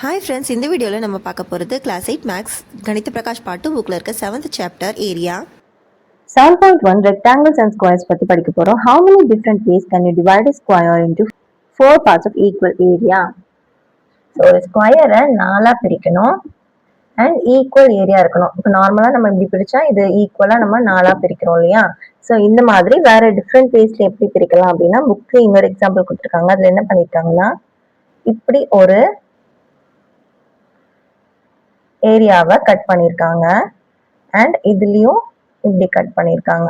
Hi friends, இந்த வீடியோவில் நம்ம பார்க்க போகிறது கிளாஸ் 8 மேக்ஸ் கணித பிரகாஷ் பாட்டு புக்கில் இருக்க 7th chapter area 7.1 rectangles and squares பத்தி படிக்க போறோம். How many different ways can you divide a square into 4 parts of equal area? So ஒரு ஸ்கொயரை 4ஆ பிரிக்கணும் அண்ட் ஈக்குவல் ஏரியா இருக்கணும். இப்போ நார்மலா நம்ம இப்படி பிரிச்சா இது ஈக்குவலா நம்ம 4ஆ பிரிக்கிறோம் இல்லையா? ஸோ இந்த மாதிரி வேற டிஃப்ரெண்ட் வேஸ்ல எப்படி பிரிக்கலாம் அப்படின்னா புக்ல இன்னொரு எக்ஸாம்பிள் கொடுத்துருக்காங்க. அதுல என்ன பண்ணிருக்காங்கன்னா இப்படி ஒரு ஏரியாவை கட் பண்ணியிருக்காங்க அண்ட் இதுலயும் இப்படி கட் பண்ணியிருக்காங்க.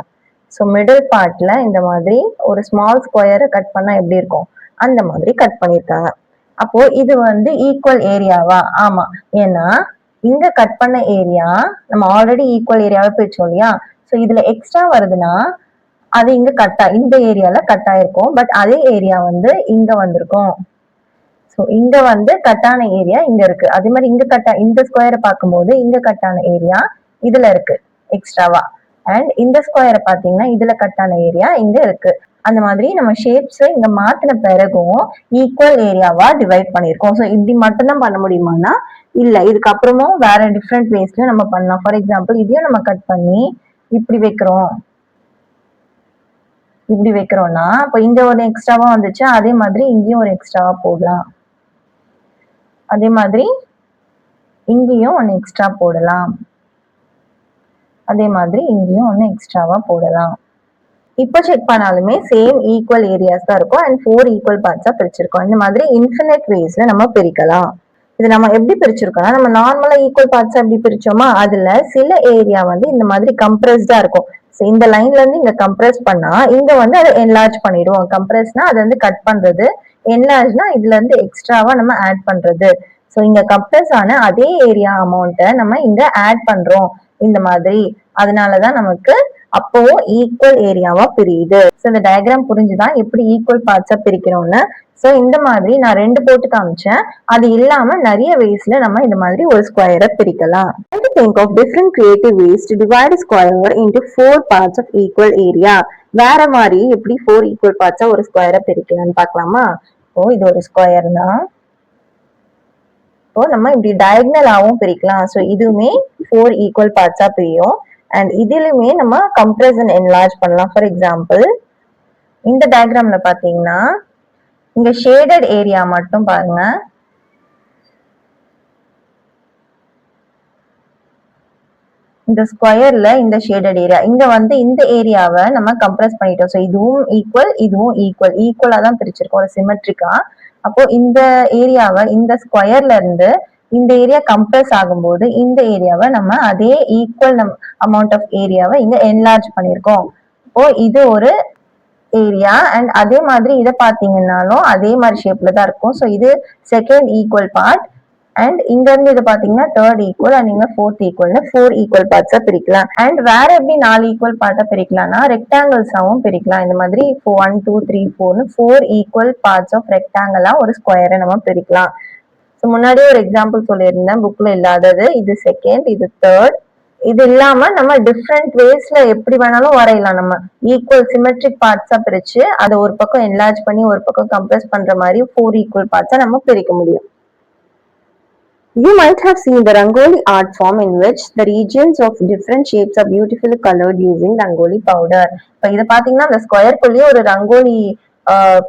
ஸோ மிடில் பார்ட்ல இந்த மாதிரி ஒரு ஸ்மால் ஸ்கொயரை கட் பண்ணா எப்படி இருக்கும் அந்த மாதிரி கட் பண்ணியிருக்காங்க. அப்போ இது வந்து ஈக்குவல் ஏரியாவா? ஆமா, ஏன்னா இங்க கட் பண்ண ஏரியா நம்ம ஆல்ரெடி ஈக்குவல் ஏரியாவை பிரிச்சோம் இல்லையா? ஸோ இதுல எக்ஸ்ட்ரா வருதுன்னா அது இங்க இந்த ஏரியால கட் ஆயிருக்கும். பட் அதே ஏரியா வந்து இங்க வந்திருக்கும். ஸோ இங்க வந்து கட்டான ஏரியா இங்க இருக்கு. அதே மாதிரி இங்க இந்த ஸ்கொயரை பார்க்கும்போது இங்க கட்டான ஏரியா இதுல இருக்கு எக்ஸ்ட்ராவா. அண்ட் இந்த ஸ்கொயரை பாத்தீங்கன்னா இதுல கட்டான ஏரியா இங்க இருக்கு. அந்த மாதிரி நம்ம ஷேப்ஸ் இங்க மாத்தின பிறகும் ஈக்குவல் ஏரியாவா டிவைட் பண்ணிருக்கோம். ஸோ இப்படி மட்டும்தான் பண்ண முடியுமானா இல்ல, இதுக்கப்புறமும் வேற டிஃப்ரெண்ட் வேஸ்ல நம்ம பண்ணலாம். ஃபார் எக்ஸாம்பிள் இதையும் நம்ம கட் பண்ணி இப்படி வைக்கிறோம்னா இப்போ இங்க ஒரு எக்ஸ்ட்ராவா வந்துச்சு, அதே மாதிரி இங்கேயும் ஒரு எக்ஸ்ட்ராவா போடலாம். அதே மாதிரி இங்கேயும் ஒன்று எக்ஸ்ட்ரா போடலாம். அதே மாதிரி இங்கேயும் ஒன்று எக்ஸ்ட்ராவா போடலாம். இப்போ செக் பண்ணாலுமே சேம் ஈக்குவல் ஏரியாஸ் தான் இருக்கும் அண்ட் 4 ஈக்குவல் பார்ட்ஸா பிரிச்சிருக்கோம். இந்த மாதிரி இன்ஃபினிட் வேஸ்ல நம்ம பிரிக்கலாம். இது நம்ம எப்படி பிரிச்சிருக்கோம்னா நம்ம நார்மலா ஈக்குவல் பார்ட்ஸ் எப்படி பிரிச்சோமா அதுல சில ஏரியா வந்து இந்த மாதிரி கம்ப்ரஸ்டா இருக்கும். இந்த லைன்ல இருந்து இங்க கம்ப்ரஸ் பண்ணா இங்க வந்து அதை என்லார்ஜ் பண்ணிடுவோம். கம்ப்ரஸ்னா அது வந்து கட் பண்றது, என்லார்ஜ்னா இதுல இருந்து எக்ஸ்ட்ராவா நம்ம ஆட் பண்றது. ஸோ இங்க கம்ப்ரஸ் ஆன அதே ஏரியா அமௌண்ட்டை நம்ம இங்க ஆட் பண்றோம் இந்த மாதிரி. அதனாலதான் நமக்கு அப்போ ஈக்குவல் ஏரியாவா பிரியுது. ஸோ இந்த டயக்ராம் புரிஞ்சுதான் எப்படி ஈக்குவல் பார்ட்ஸா பிரிக்கிறோம்னு. ஸோ இந்த மாதிரி நான் 2 போட்டு காமிச்சேன். அது இல்லாம நிறைய வேஸ்ல நம்ம இந்த மாதிரி ஒரு ஸ்கொயரை பிரிக்கலாம். Think of different creative ways to divide a square into 4 parts of equal area. வேற மாதிரி எப்படி 4 ஈக்குவல் பார்ட்ஸா ஒரு ஸ்கொயரை பிரிக்கலாம்னு பார்க்கலாமா? இப்போ இது ஒரு ஸ்கொயர் தான். இப்போ நம்ம இப்படி டயகனலாவும் பிரிக்கலாம். ஸோ இதுவுமே 4 ஈக்குவல் பார்ட்ஸா பிரியும் அண்ட் இதிலுமே நம்ம கம்ப்ரஸ் அண்ட் என்லார்ஜ் பண்ணலாம். ஃபார் எக்ஸாம்பிள் இந்த டயக்ராம்ல பாத்தீங்கன்னா இங்க ஷேடட் ஏரியா மட்டும் பாருங்க. இந்த ஸ்கொயர்ல இந்த ஷேடட் ஏரியா இங்க வந்து இந்த ஏரியாவை நம்ம கம்ப்ரஸ் பண்ணிட்டோம். ஸோ இதுவும் ஈக்குவலா தான் பிரிச்சிருக்கோம் ஒரு சிமெட்ரிக்கா. அப்போ இந்த ஏரியாவை இந்த ஸ்கொயர்ல இருந்து இந்த ஏரியா கம்ப்ரஸ் ஆகும்போது இந்த ஏரியாவை நம்ம அதே ஈக்குவல் அமௌண்ட் ஆஃப் ஏரியாவை இங்க என்லார்ஜ் பண்ணிருக்கோம். இப்போ இது ஒரு ஏரியா அண்ட் அதே மாதிரி இதை பாத்தீங்கன்னாலும் அதே மாதிரி ஷேப்ல தான் இருக்கும். ஸோ இது செகண்ட் ஈக்குவல் பார்ட் அண்ட் இங்க இருந்து இது பாத்தீங்கன்னா தேர்ட் ஈக்குவல் அண்ட் இங்க ஃபோர்த் ஈக்குவல்னு 4 ஈக்குவல் பார்ட்ஸா பிரிக்கலாம். அண்ட் வேற எப்படி 4 ஈக்குவல் பார்ட்டா பிரிக்கலாம்னா ரெக்டாங்கிள்ஸாவும் பிரிக்கலாம். இந்த மாதிரி 1 2 3 4னு 4 ஈக்குவல் பார்ட்ஸ் ஆஃப் ரெக்டாங்கிளா ஒரு ஸ்கொயரை நம்ம பிரிக்கலாம். ஸோ முன்னாடியே ஒரு எக்ஸாம்பிள் சொல்லியிருந்தேன் புக்ல இல்லாதது. இது செகண்ட், இது தேர்ட். இது இல்லாம நம்ம டிஃப்ரெண்ட் வேஸ்ல எப்படி வேணாலும் வரையலாம். நம்ம ஈக்குவல் சிமெட்ரிக் பார்ட்ஸா பிரிச்சு அதை ஒரு பக்கம் என்லார்ஜ் பண்ணி ஒரு பக்கம் கம்ப்ரஸ் பண்ற மாதிரி 4 ஈக்குவல் பார்ட்ஸா நம்ம பிரிக்க முடியும். You might have seen the Rangoli art form in which the regions of different shapes are beautifully colored using Rangoli powder. இப்போ இதை பாத்தீங்கன்னா அந்த ஸ்கொயருக்குள்ளேயே ஒரு ரங்கோலி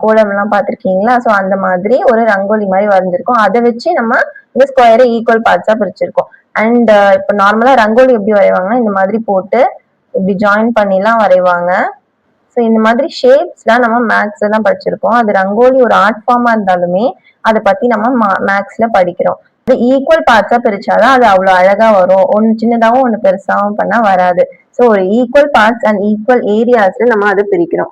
கோலம் எல்லாம் பாத்திருக்கீங்களா? ஸோ அந்த மாதிரி ஒரு ரங்கோலி மாதிரி வரைஞ்சிருக்கோம். அதை வச்சு நம்ம இந்த ஸ்கொயரை ஈக்குவல் பார்ட்ஸா பிரிச்சிருக்கோம். அண்ட் இப்போ நார்மலா ரங்கோலி எப்படி வரைவாங்கன்னா இந்த மாதிரி போட்டு இப்படி ஜாயின் பண்ணிலாம் வரைவாங்க. ஸோ இந்த மாதிரி ஷேப்ஸ் தான் நம்ம மேக்ஸ்ல தான் படிச்சிருக்கோம். அது ரங்கோலி ஒரு ஆர்ட் ஃபார்மா இருந்தாலுமே அதை பத்தி நம்ம மேக்ஸ்ல படிக்கிறோம். ஈக்குவல் பார்ட்ஸா பிரிச்சாதான் அது அவ்வளவு அழகா வரும். ஒன்னு சின்னதாவும் ஒன்னு பெருசாவும் பண்ணா வராது. ஸோ ஒரு ஈக்குவல் பார்ட்ஸ் அண்ட் ஈக்குவல் ஏரியாஸ்ல நம்ம அதை பிரிக்கிறோம்.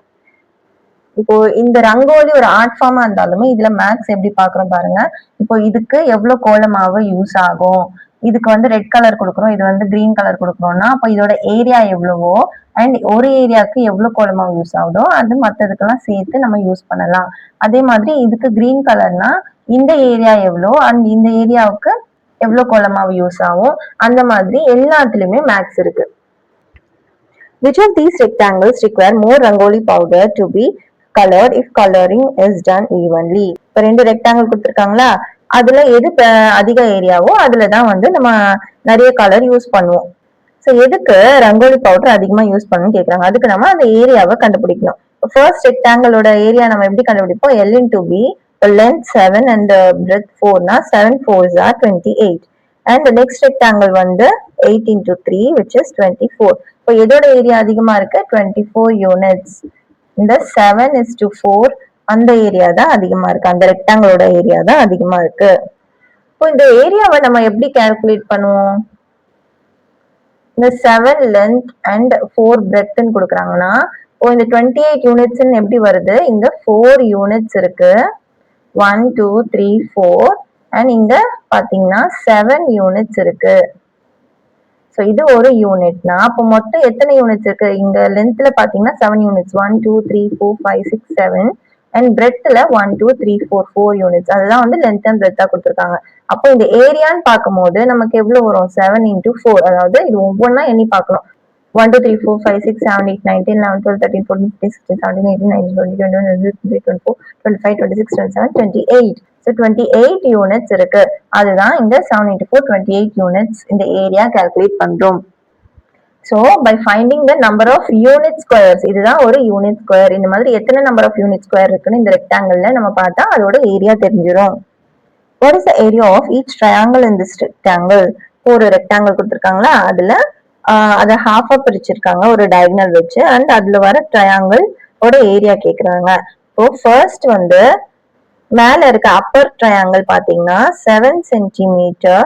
இப்போ இந்த ரங்கோலி ஒரு ஆர்ட் ஃபார்மா இருந்தாலுமே இதுல மேக்ஸ் எப்படி பாக்குறோம் பாருங்க. இப்போ இதுக்கு எவ்வளவு கோலமாவு யூஸ் ஆகும், இதுக்கு வந்து ரெட் கலர் கொடுக்குறோம், இது வந்து கிரீன் கலர் கொடுக்குறோம்னா அப்போ இதோட ஏரியா எவ்வளவோ அண்ட் ஒரு ஏரியாவுக்கு எவ்வளவு கோலமாவு யூஸ் ஆகுதோ அது மற்றதுக்கெல்லாம் சேர்த்து நம்ம யூஸ் பண்ணலாம். அதே மாதிரி இதுக்கு கிரீன் கலர்னா இந்த ஏரியா எவ்வளோ அண்ட் இந்த ஏரியாவுக்கு எவ்வளவு கோலமாவு யூஸ் ஆகும், அந்த மாதிரி எல்லாத்துலயுமே மேக்ஸ் இருக்கு. Which of these rectangles require more rangoli powder to be colored if coloring is done evenly? இப்போ 2 ரெக்டாங்கிள் கொடுத்துருக்காங்களா? அதுல எது அதிக ஏரியாவோ அதுலதான் வந்து நம்ம நிறைய கலர் யூஸ் பண்ணுவோம். ஸோ எதுக்கு ரங்கோலி பவுடர் அதிகமா யூஸ் பண்ணணும்னு கேக்குறாங்க. அதுக்கு நம்ம அந்த ஏரியாவை கண்டுபிடிக்கணும். ஃபர்ஸ்ட் ரெக்டாங்கிளோட ஏரியா நம்ம எப்படி கண்டுபிடிப்போம்? L into B, length 7 and breadth 4 னா 7 4s are 28. And the next rectangle வந்து 8 into 3 which is 24. இப்போ எதோட ஏரியா அதிகமா இருக்கு? 24 units. இந்த 7 is to 4 அந்த ஏரியா தான் அதிகமா இருக்கு. அந்த ரெக்டாங்கிளோட ஏரியா தான் அதிகமா இருக்கு. இப்போ இந்த ஏரியாவை நம்ம எப்படி கால்குலேட் பண்ணுவோம்? இந்த 7 லென்த் அண்ட் 4 பிரெத்ன்னு கொடுக்குறாங்கன்னா இந்த 28 யூனிட்ஸ் எப்படி வருது? இங்க 4 யூனிட்ஸ் இருக்கு. 1 2 3 4 அண்ட் இங்க பாத்தீங்கன்னா 7 யூனிட்ஸ் இருக்கு. ஸோ இது ஒரு யூனிட்னா அப்போ மொத்தம் எத்தனை யூனிட்ஸ் இருக்கு? இங்க லென்த்ல பாத்தீங்கன்னா 7 யூனிட்ஸ். 1 2 3 4 5 6 7 and பிரெத்ல 1 2 3 4 4 units. அதுதான் வந்து லென்த் அண்ட் பிரெத்தா கொடுத்துருக்காங்க. அப்போ இந்த ஏரியான்னு பார்க்கும்போது நமக்கு எவ்வளவு வரும்? 7 into 4. அதாவது இது ஒவ்வொன்றா எண்ணி பார்க்கணும். 1 2 3 4 5 6 7 8 9 10 11 12 13 14 15 16 17 18 19 20 21 22 23 24 25 26 27 28. So 28 யூனிட்ஸ் இருக்கு. அதுதான் இந்த 7 into 4 28 யூனிட்ஸ் இந்த ஏரியா கால்குலேட் பண்றோம். So by finding the number of unit squares, இதுதான் ஒரு யூனிட் ஸ்கொயர். இந்த மாதிரி எத்தனை நம்பர் ஆஃப் யூனிட் ஸ்கொயர் இருக்குன்னு இந்த ரெக்டாங்கிள்ல நம்ம பார்த்தா அதோட ஏரியா தெரிஞ்சிடும். What is the area of each triangle in this rectangle? ஒரு ரெக்டாங்கிள் கொடுத்துருக்காங்களா, அதுல அதை ஹாஃபா பிரிச்சிருக்காங்க ஒரு டயகனல் வச்சு. அண்ட் அதுல வர ட்ரையாங்கிள் ஓட ஏரியா கேக்குறாங்க. இப்போ ஃபர்ஸ்ட் வந்து மேல இருக்க அப்பர் ட்ரையாங்கிள் பாத்தீங்கன்னா 7 சென்டிமீட்டர்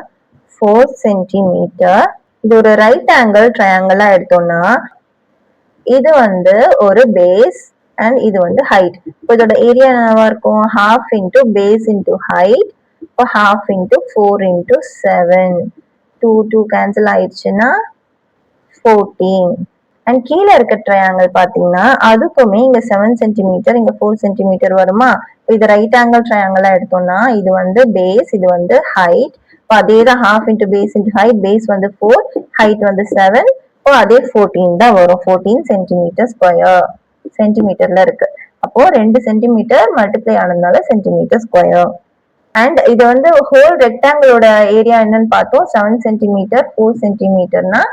4 சென்டிமீட்டர். இது ஒரு ரைட் ஆங்கிள் ட்ரையாங்கிளா எடுத்தோம்னா இது வந்து ஒரு பேஸ் அண்ட் இது வந்து ஹைட். இப்போ இதோட ஏரியா என்னவா இருக்கும்? half into base into height. இப்போ half into 4 into 7. 2 2 கேன்சல் ஆயிடுச்சுன்னா 14. அண்ட் கீழே இருக்க ட்ரையாங்கிள் பாத்தீங்கன்னா அதுக்குமே இங்க 7 சென்டிமீட்டர் இங்க 4 சென்டிமீட்டர் வருமா? இது ரைட் ஆங்கிள் ட்ரையாங்கிளா எடுத்தோம்னா இது வந்து பேஸ், இது வந்து ஹைட். அதேதான் half into base into height. Base வந்து 4, ஹைட் வந்து 7. இப்போ அதே 14 தான் வரும். 14 சென்டிமீட்டர் ஸ்கொயர் சென்டிமீட்டர்ல இருக்கு. அப்போ 2 சென்டிமீட்டர் மல்டிப்ளை ஆனதுனால சென்டிமீட்டர் ஸ்கொயர். அண்ட் இது வந்து ஹோல் ரெக்டாங்கிளோட ஏரியா என்னன்னு பார்த்தோம். 7 சென்டிமீட்டர் 4 சென்டிமீட்டர்னா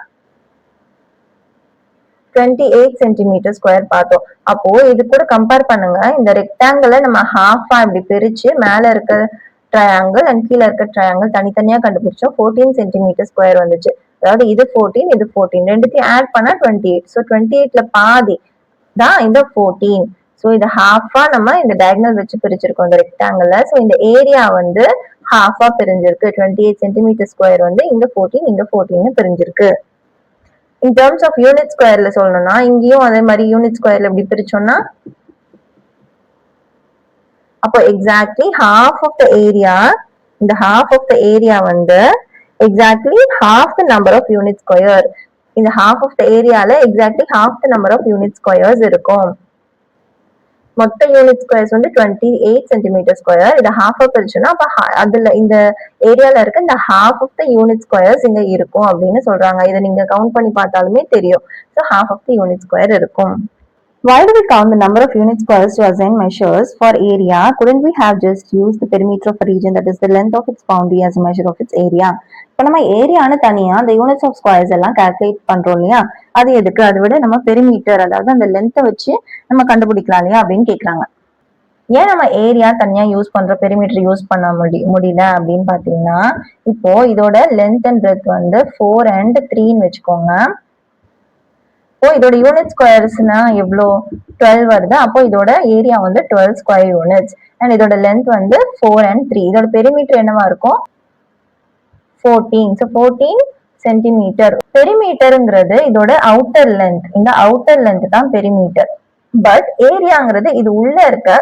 28 சென்டிமீட்டர் ஸ்கொயர் பார்த்தோம். அப்போ இது கூட கம்பேர் பண்ணுங்க. இந்த ரெக்டாங்கிளை நம்ம ஹாஃபா இப்படி பிரிச்சு மேல இருக்க ட்ரையாங்கிள் அண்ட் கீழே இருக்க ட்ரையாங்கிள் தனித்தனியா கண்டுபிடிச்சோம். 14 சென்டிமீட்டர் ஸ்கொயர் வந்துச்சு. அதாவது இது 14 இது 14 ரெண்டுத்தையும் ஆட் பண்ணா 28. ஸோ 28ல பாதி தான் இந்த 14. ஸோ இது ஹாஃபா நம்ம இந்த டயகனல் வச்சு பிரிச்சிருக்கோம் இந்த ரெக்டாங்கிள். ஸோ இந்த ஏரியா வந்து ஹாஃபா பிரிஞ்சிருக்கு. 28 சென்டிமீட்டர் ஸ்கொயர் வந்து இங்க 14 இங்க 14 பிரிஞ்சிருக்கு. இன் டர்ம்ஸ் ஆஃப் யூனிட் ஸ்கொயர்ல சொல்லணும்னா இங்கேயும் அதே மாதிரி யூனிட் ஸ்கொயர்ல எப்படி பிரிச்சோம்னா அப்போ exactly half of the area, இந்த ஹாஃப் ஆஃப் த ஏரியா வந்து exactly half the number of unit square. இந்த ஹாஃப் ஆஃப் த ஏரியால exactly half the number of unit squares இருக்கும். மொத்த யூனிட் ஸ்கொயர்ஸ் வந்து 28 சென்டிமீட்டர் ஸ்கொயர். இதை ஹாஃபா பிரிச்சுன்னா அப்ப அதுல இந்த ஏரியால இருக்க இந்த half of the unit squares இங்க இருக்கும் அப்படின்னு சொல்றாங்க. இதை நீங்க கவுண்ட் பண்ணி பார்த்தாலுமே தெரியும். So half of the unit square இருக்கும். Why do we count the number of unit squares to assign measures for area? Couldn't we have just used the perimeter of a region, that is the length of its boundary, as a measure of its area? இப்போ நம்ம ஏரியான்னு தனியா அந்த units of squares எல்லாம் calculate பண்றோம் இல்லையா, அது எதுக்கு? அதை விட நம்ம பெரிமீட்டர், அதாவது அந்த லென்த்தை வச்சு நம்ம கண்டுபிடிக்கலாம் இல்லையா அப்படின்னு கேக்குறாங்க. ஏன் நம்ம ஏரியா தனியா யூஸ் பண்றோம், பெரிமீட்டர் யூஸ் பண்ண முடியல அப்படின்னு பாத்தீங்கன்னா, இப்போ இதோட லென்த் அண்ட் பிரெத் வந்து 4 and 3ன்னு வச்சுக்கோங்க. இப்போ இதோட யூனிட் ஸ்கொயர்ஸ்னா எவ்வளோ? 12 வருது. அப்போ இதோட ஏரியா வந்து 12 ஸ்கொயர் யூனிட்ஸ். அண்ட் இதோட லென்த் வந்து 4 and 3. இதோட பெரிமீட்டர் என்னவா இருக்கும்? 14. So 14 centimetre. பெரிமீட்டருங்கிறது இதோட அவுட்டர் லென்த். இந்த அவுட்டர் லென்த் தான் பெரிமீட்டர். பட் ஏரியாங்கிறது இது உள்ள இருக்க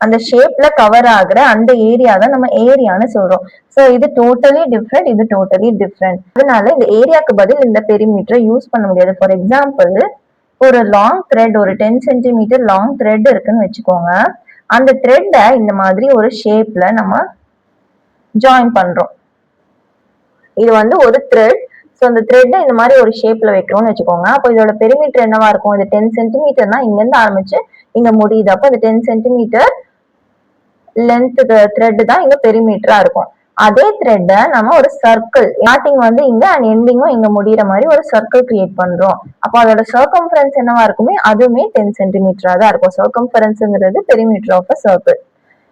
அந்த ஷேப்ல கவர் ஆகுற அந்த ஏரியா தான் நம்ம ஏரியான்னு சொல்றோம். சோ இது டோட்டலி டிஃப்ரெண்ட், இது டோட்டலி டிஃப்ரெண்ட். அதனால இந்த ஏரியாக்கு பதில் இந்த பெரிமீட்டரை யூஸ் பண்ண முடியாது. ஃபார் எக்ஸாம்பிள், ஒரு லாங் த்ரெட், ஒரு 10 சென்டிமீட்டர் லாங் த்ரெட் இருக்குன்னு வச்சுக்கோங்க. அந்த த்ரெட்டை இந்த மாதிரி ஒரு ஷேப்ல நம்ம ஜாயின் பண்றோம். இது வந்து ஒரு த்ரெட். ஸோ அந்த த்ரெட்டை இந்த மாதிரி ஒரு ஷேப்ல வைக்கிறோம்னு வச்சுக்கோங்க. அப்போ இதோட பெரிமீட்டர் என்னவா இருக்கும்? இது 10 சென்டிமீட்டர்னா இங்க இருந்து ஆரம்பிச்சு இங்க முடியுது. அப்போ இது 10 சென்டிமீட்டர் லென்த் த்ரெட் தான் இங்க பெரிமீட்டரா இருக்கும். அதே த்ரெட்டை நம்ம ஒரு சர்க்கிள் ஸ்டார்டிங் வந்து இங்க அண்ட் எண்டிங்கும் இங்க முடியிற மாதிரி ஒரு சர்க்கிள் கிரியேட் பண்றோம். அப்போ அதோட சர்க்கம்ஃபரன்ஸ் என்னவா இருக்குமே, அதுவுமே 10 சென்டிமீட்டரா தான் இருக்கும். சர்க்கம்ஃபரன்ஸ்ங்கிறது perimeter of a circle.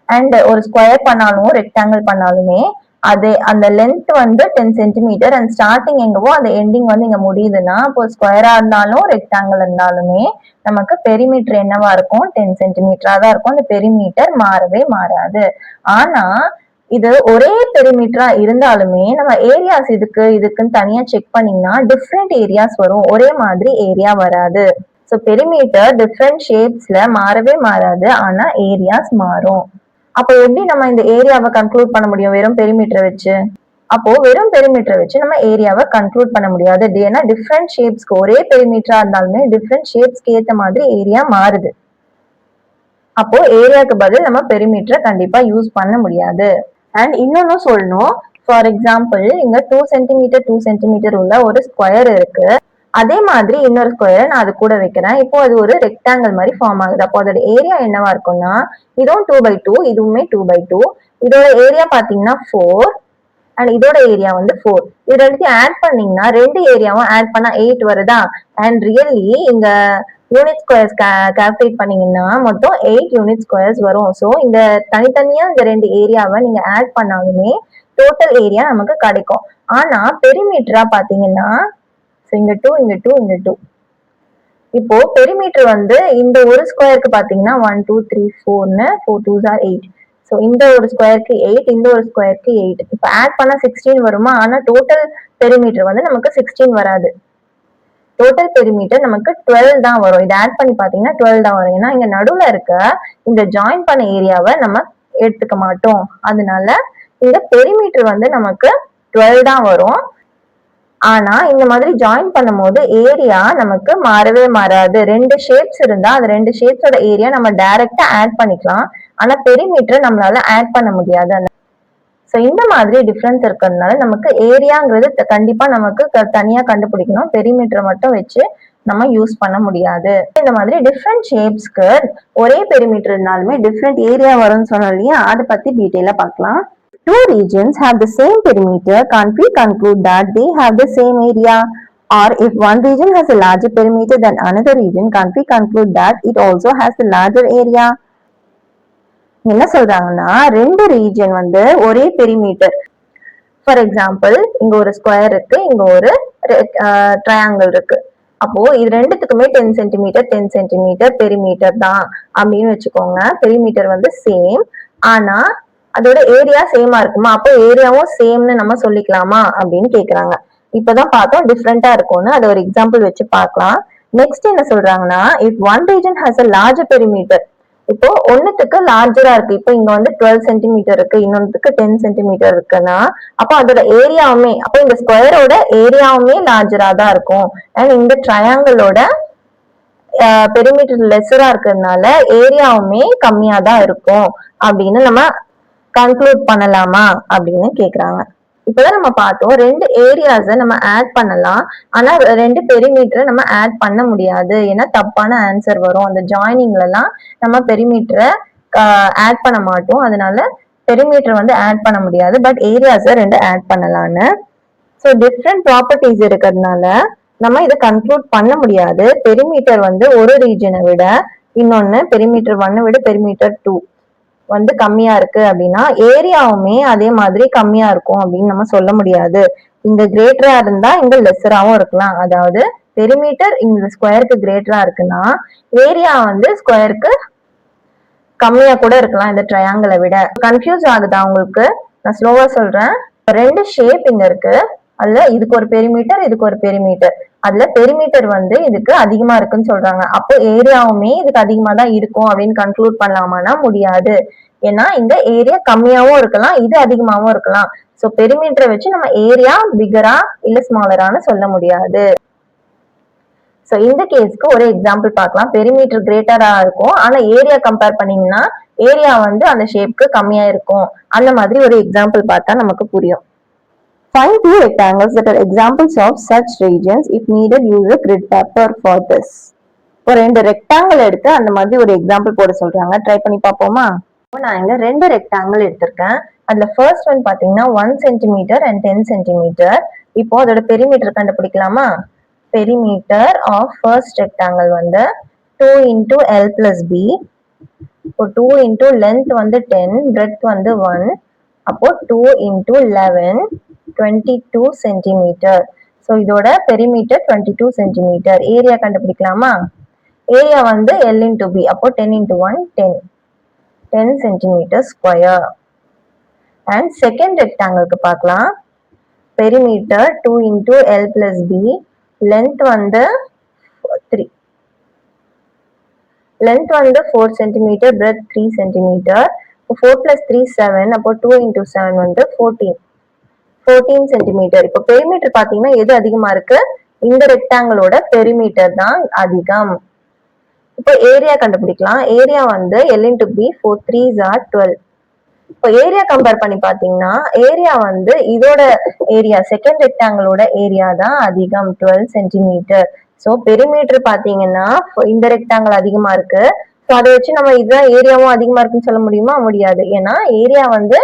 And ஒரு ஸ்கொயர் பண்ணாலும் ரெக்டாங்கிள் பண்ணாலுமே அது அந்த லென்த் வந்து 10 சென்டிமீட்டர் அண்ட் ஸ்டார்டிங் எங்கவோ அந்த எண்டிங் வந்து இங்க முடியுதுன்னா, இப்போ ஸ்கொயரா இருந்தாலும் ரெக்டாங்கிள் இருந்தாலுமே நமக்கு பெரிமீட்டர் என்னவா இருக்கும், 10 சென்டிமீட்டரா தான் இருக்கும். அந்த பெரிமீட்டர் மாறவே மாறாது. ஆனா இது ஒரே பெரிமீட்டரா இருந்தாலுமே நம்ம ஏரியாஸ் இதுக்குன்னு தனியா செக் பண்ணீங்கன்னா டிஃப்ரெண்ட் ஏரியாஸ் வரும், ஒரே மாதிரி ஏரியா வராது. ஸோ பெரிமீட்டர் டிஃப்ரெண்ட் ஷேப்ஸ்ல மாறவே மாறாது, ஆனா ஏரியாஸ் மாறும். அப்போ எப்படி நம்ம இந்த ஏரியாவை கன்க்ளூட் பண்ண முடியும் வெறும் பெரிமீட்டரை வச்சு? அப்போ வெறும் பெரிமீட்டரை வச்சு நம்ம ஏரியாவை கன்க்ளூட் பண்ண முடியாது. ஏன்னா டிஃப்ரெண்ட் ஷேப்ஸ்க்கு ஒரே பெரிமீட்டரா இருந்தாலுமே டிஃப்ரெண்ட் ஷேப்ஸ்க்கு ஏத்த மாதிரி ஏரியா மாறுது. அப்போ ஏரியாவுக்கு பதில் நம்ம பெரிமீட்டரை கண்டிப்பா யூஸ் பண்ண முடியாது. அண்ட் இன்னொன்னு சொல்லணும், ஃபார் எக்ஸாம்பிள் இங்க 2 சென்டிமீட்டர் 2 சென்டிமீட்டர் உள்ள ஒரு ஸ்கொயர் இருக்கு. அதே மாதிரி இன்னொரு ஸ்கொயர் நான் அது கூட வைக்கிறேன். இப்போ அது ஒரு ரெக்டாங்கிள் மாதிரி ஃபார்ம் ஆகுது. அப்போ அதோட ஏரியா என்னவா இருக்கும்னா, இதுவும் 2/2, இதுவுமே 2/2. இதோட ஏரியா பாத்தீங்கன்னா 4 அண்ட் இதோட ஏரியா வந்து 4. இது ரெண்டுத்தையும் ஆட் பண்ணீங்கன்னா ரெண்டு ஏரியாவும் ஆட் பண்ணா 8 வருதா? அண்ட் ரியலி இங்க யூனிட் ஸ்கொயர்ஸ் கால்குலேட் பண்ணீங்கன்னா மொத்தம் 8 யூனிட் ஸ்கொயர்ஸ் வரும். ஸோ இந்த தனித்தனியா இந்த ரெண்டு ஏரியாவை நீங்க ஆட் பண்ணாலுமே டோட்டல் ஏரியா நமக்கு கிடைக்கும். ஆனா பெரிமீட்டரா பாத்தீங்கன்னா இங்க 2 இங்க 2 இங்க 2. இப்போ பெரிமீட்டர் வந்து இந்த ஒரு ஸ்கொயருக்கு பாத்தீங்கன்னா 1 2 3 4ன்னு 4 2s are 8. ஸோ இந்த ஒரு ஸ்கொயருக்கு 8, இந்த ஒரு ஸ்கொயருக்கு 8. இப்போ ஆட் பண்ணா 16 வருமா? ஆனா டோட்டல் பெரிமீட்டர் வந்து நமக்கு 16 வராது. டோட்டல் பெரிமீட்டர் நமக்கு 12 தான் வரும். இதை ஆட் பண்ணி பாத்தீங்கன்னா 12 தான் வரும். ஏன்னா இங்க நடுவுல இருக்க இந்த ஜாயின் பண்ண ஏரியாவை நம்ம எடுத்துக்க மாட்டோம். அதனால இந்த பெரிமீட்டர் வந்து நமக்கு 12 தான் வரும். ஆனா இந்த மாதிரி ஜாயின் பண்ணும்போது ஏரியா நமக்கு மாறவே மாறாது. ரெண்டு ஷேப்ஸ் இருந்தா அது ரெண்டு ஷேப்ஸோட ஏரியா நம்ம டைரக்டா ஆட் பண்ணிக்கலாம். ஆனா பெரிமீட்டர் நம்மளால ஆட் பண்ண முடியாது. ஸோ இந்த மாதிரி டிஃபரன்ஸ் இருக்கிறதுனால நமக்கு ஏரியாங்கிறது கண்டிப்பா நமக்கு தனியா கண்டுபிடிக்கணும். பெரிமீட்டரை மட்டும் வச்சு நம்ம யூஸ் பண்ண முடியாது. இந்த மாதிரி டிஃப்ரெண்ட் ஷேப்ஸ்க்கு ஒரே பெரிமீட்டர் இருந்தாலுமே டிஃப்ரெண்ட் ஏரியா வரும்னு சொன்னோம் இல்லையா, அதை பத்தி டீட்டெயிலா பார்க்கலாம். Two regions have the same perimeter, can't we conclude that they have the same area? Or if one region has a larger perimeter than another region, can't we conclude that it also has a larger area? என்ன சொல்றாங்கன்னா, ரெண்டு region வந்து ஒரே perimeter. For example இங்க ஒரு square இருக்கு, இங்க ஒரு ட்ரையாங்கிள் இருக்கு. அப்போ இது ரெண்டுத்துக்குமே 10 சென்டிமீட்டர் 10 சென்டிமீட்டர் பெரிமீட்டர் தான் அப்படின்னு வச்சுக்கோங்க. பெரிமீட்டர் வந்து சேம். ஆனா அதோட ஏரியா சேமா இருக்குமா? அப்போ ஏரியாவும் சேம்னு நம்ம சொல்லிக்கலாமா அப்படின்னு கேக்குறாங்க. இப்பதான் பார்த்தோம் டிஃப்ரெண்டா இருக்கும்னு. அதை ஒரு எக்ஸாம்பிள் வச்சு பார்க்கலாம். நெக்ஸ்ட் என்ன சொல்றாங்கன்னா, if one region has a larger perimeter, இப்போ ஒன்னுத்துக்கு லார்ஜரா இருக்கு. இப்போ இங்க வந்து 12 சென்டிமீட்டர் இருக்கு, இன்னொன்னுக்கு 10 சென்டிமீட்டர் இருக்குன்னா அப்போ அதோட ஏரியாவுமே, அப்போ இந்த ஸ்கொயரோட ஏரியாவுமே லார்ஜரா தான் இருக்கும். அண்ட் இந்த ட்ரையாங்கிளோட பெரிமீட்டர் லெஸரா இருக்கிறதுனால ஏரியாவுமே கம்மியா தான் இருக்கும் அப்படின்னு நம்ம கன்க்ளூட் பண்ணலாமா அப்படின்னு கேக்குறாங்க. இப்பதான் நம்ம பார்த்தோம் ரெண்டு ஏரியாஸை நம்ம ஆட் பண்ணலாம். ஆனா ரெண்டு பெரிமீட்டரை நம்ம ஆட் பண்ண முடியாது. ஏன்னா தப்பான ஆன்சர் வரும். அந்த ஜாயினிங்ல எல்லாம் நம்ம பெரிமீட்டரை ஆட் பண்ண மாட்டோம். அதனால பெரிமீட்டர் வந்து ஆட் பண்ண முடியாது. பட் ஏரியாஸை ரெண்டு ஆட் பண்ணலான்னு. ஸோ டிஃப்ரெண்ட் ப்ராப்பர்ட்டிஸ் இருக்கிறதுனால நம்ம இதை கன்க்ளூட் பண்ண முடியாது. பெரிமீட்டர் வந்து ஒரு ரீஜனை விட இன்னொன்னு பெரிமீட்டர் 1 விட பெரிமீட்டர் 2 வந்து கம்மியா இருக்கு அப்படின்னா ஏரியாவுமே அதே மாதிரி கம்மியா இருக்கும் அப்படின்னு நம்ம சொல்ல முடியாது. இங்க கிரேட்டரா இருந்தா இங்க லெஸராவும் இருக்கலாம். அதாவது பெரிமீட்டர் இந்த ஸ்கொயருக்கு கிரேட்டரா இருக்குன்னா ஏரியா வந்து ஸ்கொயருக்கு கம்மியா கூட இருக்கலாம் இந்த ட்ரையாங்கிளை விட. கன்ஃபியூஸ் ஆகுதா உங்களுக்கு? நான் ஸ்லோவா சொல்றேன். ரெண்டு ஷேப் இங்க இருக்கு. அதுல இதுக்கு ஒரு பெரிமீட்டர், இதுக்கு ஒரு பெரிமீட்டர். அதுல பெரிமீட்டர் வந்து இதுக்கு அதிகமா இருக்குன்னு சொல்றாங்க. அப்போ ஏரியாவுமே இதுக்கு அதிகமா தான் இருக்கும் அப்படின்னு கன்க்ளூட் பண்ணலாமான்னா முடியாது. ஏன்னா இந்த ஏரியா கம்மியாவும் இருக்கலாம், இது அதிகமாவும் இருக்கலாம். சோ பெரிமீட்டரை வச்சு நம்ம ஏரியா பிகரா இல்ல ஸ்மாலரான்னு சொல்ல முடியாது. சோ இந்த கேஸ்க்கு ஒரு எக்ஸாம்பிள் பார்க்கலாம். பெரிமீட்டர் கிரேட்டரா இருக்கும், ஆனா ஏரியா கம்பேர் பண்ணீங்கன்னா ஏரியா வந்து அந்த ஷேப்க்கு கம்மியா இருக்கும். அந்த மாதிரி ஒரு எக்ஸாம்பிள் பார்த்தா நமக்கு புரியும். Find two rectangles that are examples of such regions. If needed, use a grid paper for this. ஒரு ரெண்டு ரெக்டாங்கிள் எடுத்து அந்த மாதிரி ஒரு எக்ஸாம்பிள் போட சொல்றாங்க. ட்ரை பண்ணி பார்ப்போமா? நான் இங்க ரெண்டு ரெக்டாங்கிள் எடுத்திருக்கேன். அதுல ஃபர்ஸ்ட் ஒன் பாத்தீங்கன்னா 1 சென்டிமீட்டர் அண்ட் 10 சென்டிமீட்டர். இப்போ அதோட பெரிமீட்டர் கண்டுபிடிக்கலாமா? பெரிமீட்டர் ஆஃப் ஃபர்ஸ்ட் ரெக்டாங்கிள் வந்து 2 into L plus B. இப்போ 2 into length வந்து 10, breadth வந்து 1. அப்போ 2 into 11, 22 சென்டிமீட்டர். ஸோ இதோட பெரிமீட்டர் 22 சென்டிமீட்டர். ஏரியா கண்டுபிடிக்கலாமா? ஏரியா வந்து L into B. அப்போ 10 into 1, 10 centimeter square. And second ரெக்டாங்கிளுக்கு பார்க்கலாம். Perimeter 2 into L plus B. Length வந்து 3. லென்த் வந்து 4 சென்டிமீட்டர், பிரெத் 3 சென்டிமீட்டர். 4 plus 3 7. அப்போ 2 into 7 வந்து 14 சென்டிமீட்டர். இப்போ பெரிமீட்டர் பாத்தீங்கன்னா எது அதிகமா இருக்கு? இந்த ரெக்டாங்கிளோட பெரிமீட்டர் தான் அதிகம். இப்போ ஏரியா கண்டுபிடிக்கலாம். ஏரியா வந்து L into B. 4 3s are 12. இப்போ ஏரியா கம்பேர் பண்ணி பாத்தீங்கன்னா ஏரியா வந்து இதோட ஏரியா செகண்ட் ரெக்டாங்கிளோட ஏரியா தான் அதிகம், 12 சென்டிமீட்டர். ஸோ பெரிமீட்டர் பாத்தீங்கன்னா இந்த ரெக்டாங்கிள் அதிகமா இருக்கு. ஸோ அதை வச்சு நம்ம இதுதான் ஏரியாவும் அதிகமா இருக்குன்னு சொல்ல முடியுமா? முடியாது. ஏன்னா ஏரியா வந்து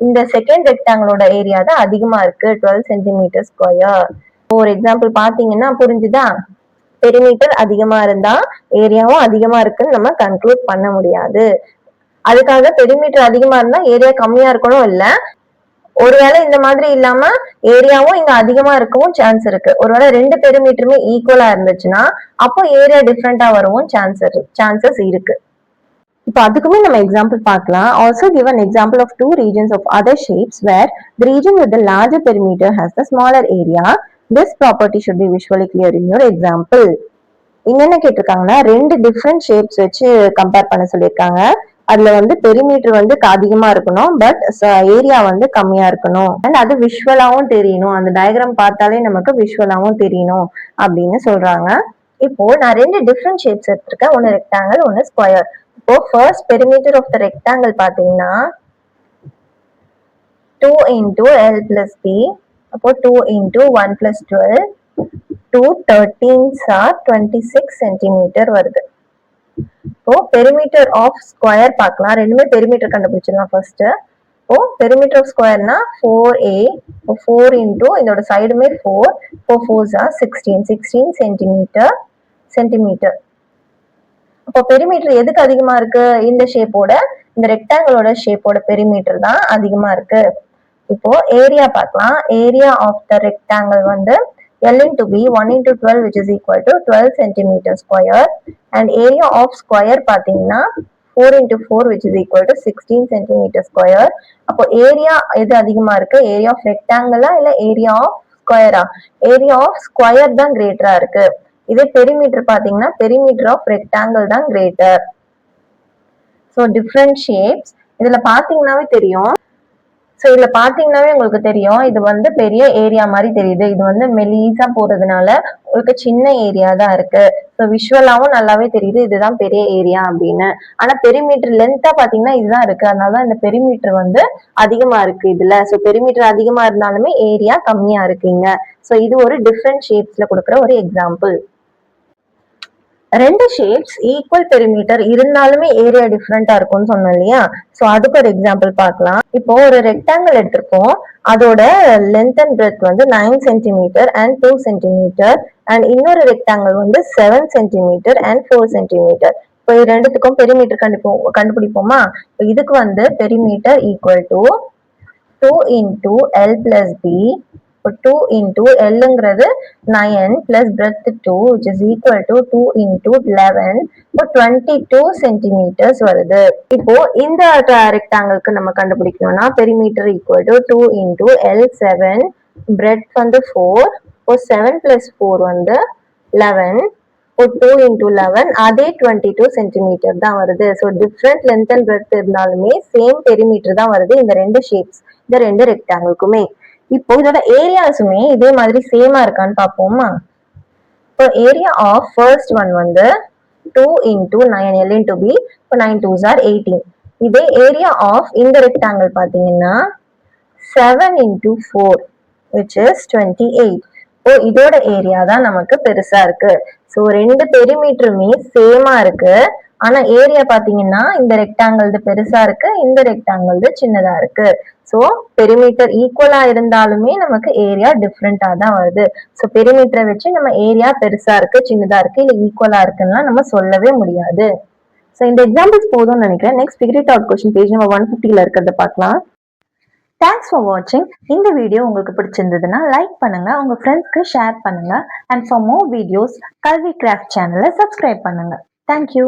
இந்த செகண்ட் ரெக்டாங்கிளோட ஏரியா தான் அதிகமா இருக்கு, 12 சென்டிமீட்டர் ஸ்கொயர். ஒரு எக்ஸாம்பிள் பாத்தீங்கன்னா புரிஞ்சுதா? பெரிமீட்டர் அதிகமா இருந்தா ஏரியாவும் அதிகமா இருக்குன்னு நம்ம கன்க்ளூட் பண்ண முடியாது. அதுக்காக பெரிமீட்டர் அதிகமா இருந்தா ஏரியா கம்மியா இருக்கணும் இல்ல. ஒருவேளை இந்த மாதிரி இல்லாம ஏரியாவும் இங்க அதிகமா இருக்கவும் சான்ஸ் இருக்கு. ஒருவேளை ரெண்டு பெரிமீட்டருமே ஈக்குவலா இருந்துச்சுன்னா அப்போ ஏரியா டிஃப்ரெண்டா வரவும் சான்சஸ் இருக்கு. இப்போ அதுக்குமே நம்ம எக்ஸாம்பிள் பார்க்கலாம். Also give an example of two regions of other shapes where the region with the larger perimeter has the smaller area. This property should be visually clear in your example. இங்க என்ன கேட்டிருக்காங்கன்னா ரெண்டு different shapes வச்சு compare பண்ண சொல்லியிருக்காங்க. அதுல வந்து perimeter வந்து அதிகமா இருக்கணும், பட் ஏரியா வந்து கம்மியா இருக்கணும். அண்ட் அது விஷுவலாவும் தெரியணும். அந்த டயக்ராம் பார்த்தாலே நமக்கு விஷுவலாவும் தெரியணும் அப்படின்னு சொல்றாங்க. இப்போ நான் ரெண்டு டிஃப்ரெண்ட் ஷேப்ஸ் எடுத்திருக்கேன். ஒன்னு ரெக்டாங்கிள், ஒன்னு ஸ்கொயர். இப்போ first perimeter of the rectangle பாத்தீங்கன்னா 2 into L plus B. அப்போ 2 into 1 plus 12. 2 13s are 26 centimetre வருது. இப்போ பெரிமீட்டர் ஆஃப் ஸ்கொயர் பார்க்கலாம். ரெண்டுமே பெரிமீட்டர் கண்டுபிடிச்சிடலாம் ஃபர்ஸ்ட். இப்போ பெரிமீட்டர் ஆஃப் ஸ்கொயர்னா 4a. 4 into இதோட சைடுமே 4. 4 4s are 16 சென்டிமீட்டர். அப்போ பெரிமீட்டர் எதுக்கு அதிகமா இருக்கு? இந்த ஷேப்போட, இந்த ரெக்டாங்கிளோட ஷேப்போட பெரிமீட்டர் தான் அதிகமா இருக்கு. இப்போ ஏரியா பார்க்கலாம். ஏரியா ஆஃப் த ரெக்டாங்கிள் வந்து L into B 1 into 12 which is equal to 12 centimeter square. And area of square பாத்தீங்கன்னா 4 into 4 which is equal to 16 centimeter square. அப்போ ஏரியா எது அதிகமா இருக்கு? ஏரியா ஆஃப் ரெக்டாங்கிளா இல்ல ஏரியா ஆஃப் ஸ்கொயரா? ஏரியா ஆஃப் ஸ்கொயர் தான் கிரேட்டரா இருக்கு. இதே பெரிமீட்டர் பாத்தீங்கன்னா பெரிமீட்டர் ஆஃப் ரெக்டாங்கிள் தான் கிரேட்டர். ஸோ டிஃப்ரெண்ட் ஷேப்ஸ் இதுல பாத்தீங்கன்னாவே தெரியும். ஸோ இதுல பாத்தீங்கன்னாவே உங்களுக்கு தெரியும், இது வந்து பெரிய ஏரியா மாதிரி தெரியுது. இது வந்து மெலிசா போறதுனால உங்களுக்கு சின்ன ஏரியா தான் இருக்கு. ஸோ விஷுவலாவும் நல்லாவே தெரியுது இதுதான் பெரிய ஏரியா அப்படின்னு. ஆனா பெரிமீட்டர் லென்த்தா பாத்தீங்கன்னா இதுதான் இருக்கு. அதனாலதான் இந்த பெரிமீட்டர் வந்து அதிகமா இருக்கு இதுல. ஸோ பெரிமீட்டர் அதிகமா இருந்தாலுமே ஏரியா கம்மியா இருக்குங்க. ஸோ இது ஒரு டிஃப்ரெண்ட் ஷேப்ஸ்ல கொடுக்குற ஒரு எக்ஸாம்பிள். ரெண்டு ஷேப்ஸ் ஈக்குவல் பெரிமீட்டர் இருந்தாலுமே ஏரியா டிஃப்ரெண்டா இருக்கும்னு சொன்னோம் இல்லையா? சோ அதுக்கு ஒரு எக்ஸாம்பிள் பார்க்கலாம். இப்போ ஒரு ரெக்டாங்கிள் எடுத்திருக்கோம். அதோட லென்த் அண்ட் பிரெத் வந்து 9 சென்டிமீட்டர் அண்ட் 2 சென்டிமீட்டர். அண்ட் இன்னொரு ரெக்டாங்கிள் வந்து 7 சென்டிமீட்டர் அண்ட் 4 சென்டிமீட்டர். இப்போ இது ரெண்டுத்துக்கும் பெரிமீட்டர் கண்டுபிடிப்போமா? இதுக்கு வந்து perimeter equal to 2 into L plus B. 2 into Lங்கிறது 9 plus breadth 2 which is equal to 2 into 11. இப்போ 22 சென்டிமீட்டர்ஸ் வருது. இப்போ இந்த ரெக்டாங்கிளுக்கு நம்ம கண்டுபிடிக்கணும்னா perimeter equal to 2 into L7. breadth வந்து 4. இப்போ 7 plus 4 வந்து 11. இப்போ 2 into 11 அதே 22 சென்டிமீட்டர் தான் வருது. So different length and breadth இருந்தாலுமே சேம் பெரிமீட்டர் தான் வருது இந்த ரெண்டு ஷேப்ஸ், இந்த ரெண்டு ரெக்டாங்கிளுக்குமே. இப்போ இதோட ஏரியாஸுமே இதே மாதிரி சேமா இருக்கான்னு பாப்போமா? இப்போ ஏரியா ஆஃப் ஃபர்ஸ்ட் ஒன் வந்து 2 into 9 L into B. இப்போ 9 2s are 18. இதே ஏரியா ஆஃப் இந்த ரெக்டாங்கிள் பாத்தீங்கன்னா 7 into 4 which is 28. இப்போ இதோட ஏரியா தான் நமக்கு பெருசா இருக்கு. ஸோ ஸோ ரெண்டு பெரிமீட்டருமே சேமா இருக்கு. ஆனா ஏரியா பாத்தீங்கன்னா இந்த ரெக்டாங்கிள் பெருசா இருக்கு, இந்த ரெக்டாங்கிள் சின்னதா இருக்கு. ஸோ பெரிமீட்டர் ஈக்குவலா இருந்தாலுமே நமக்கு ஏரியா டிஃப்ரெண்டா தான் வருது. ஸோ பெரிமீட்டரை வச்சு நம்ம ஏரியா பெருசா இருக்கு, சின்னதா இருக்கு, இல்ல ஈக்குவலா இருக்குன்னா நம்ம சொல்லவே முடியாது. ஸோ இந்த எக்ஸாம்பிள்ஸ் போதும்னு நினைக்கிறேன். Next figure it out question page நம்ம 150ல இருக்கிறத பார்க்கலாம். தேங்க்ஸ் ஃபார் வாட்சிங். இந்த வீடியோ உங்களுக்கு பிடிச்சிருந்ததுன்னா லைக் பண்ணுங்க, உங்க ஃப்ரெண்ட்ஸ்க்கு ஷேர் பண்ணுங்க. அண்ட் ஃபார் மோர் வீடியோஸ் கல்வி கிராஃப்ட் சேனலை சப்ஸ்கிரைப் பண்ணுங்க. தேங்க்யூ.